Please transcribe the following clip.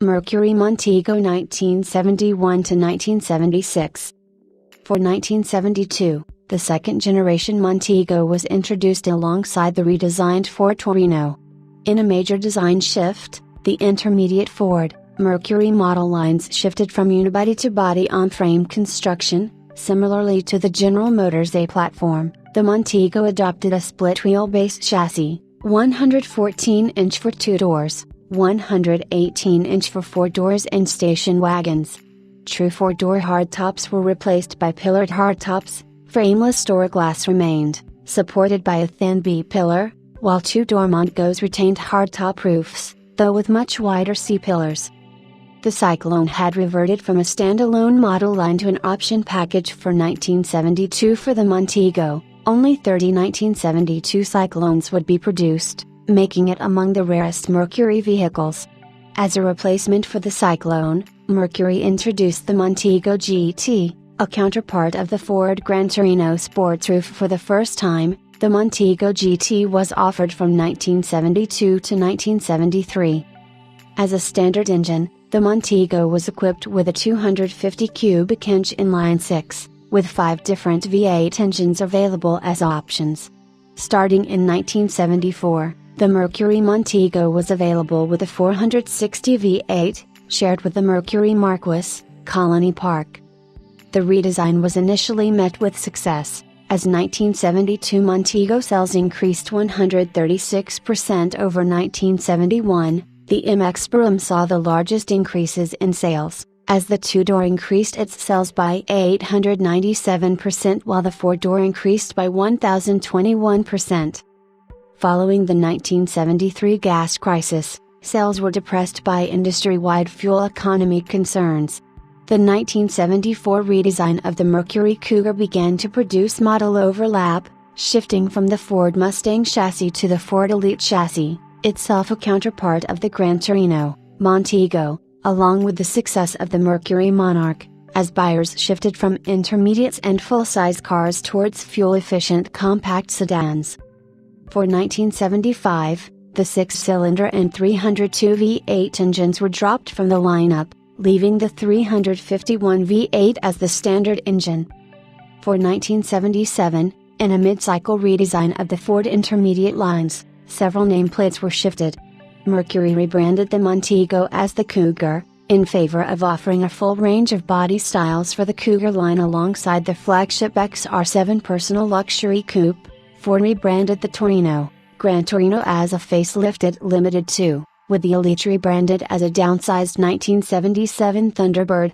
Mercury Montego 1971 to 1976. For 1972, the second-generation Montego was introduced alongside the redesigned Ford Torino. In a major design shift, the intermediate Ford, Mercury model lines shifted from unibody to body-on-frame construction. Similarly to the General Motors A platform, the Montego adopted a split wheelbase chassis, 114-inch for two doors, 118-inch for four doors and station wagons. True four-door hardtops were replaced by pillared hardtops. Frameless door glass remained, supported by a thin B-pillar, while two-door Montegos retained hardtop roofs, though with much wider C-pillars. The Cyclone had reverted from a standalone model line to an option package for 1972 for the Montego. Only 30 1972 Cyclones would be produced, making it among the rarest Mercury vehicles. As a replacement for the Cyclone, Mercury introduced the Montego GT, a counterpart of the Ford Gran Torino sports roof for the first time. The Montego GT was offered from 1972 to 1973. As a standard engine, the Montego was equipped with a 250 cubic inch inline six, with 5 different V8 engines available as options. Starting in 1974, the Mercury Montego was available with a 460 V8, shared with the Mercury Marquis, Colony Park. The redesign was initially met with success, as 1972 Montego sales increased 136% over 1971. The MX Brougham saw the largest increases in sales, as the two-door increased its sales by 897% while the four-door increased by 1021%. Following the 1973 gas crisis, sales were depressed by industry-wide fuel economy concerns. The 1974 redesign of the Mercury Cougar began to produce model overlap, shifting from the Ford Mustang chassis to the Ford Elite chassis, itself a counterpart of the Gran Torino, Montego, along with the success of the Mercury Monarch, as buyers shifted from intermediates and full-size cars towards fuel-efficient compact sedans. For 1975, the 6-cylinder and 302 V8 engines were dropped from the lineup, leaving the 351 V8 as the standard engine. For 1977, in a mid-cycle redesign of the Ford intermediate lines, several nameplates were shifted. Mercury rebranded the Montego as the Cougar, in favor of offering a full range of body styles for the Cougar line alongside the flagship XR7 personal luxury coupe. Ford rebranded the Torino, Gran Torino as a facelifted Limited 2, with the Elite rebranded as a downsized 1977 Thunderbird.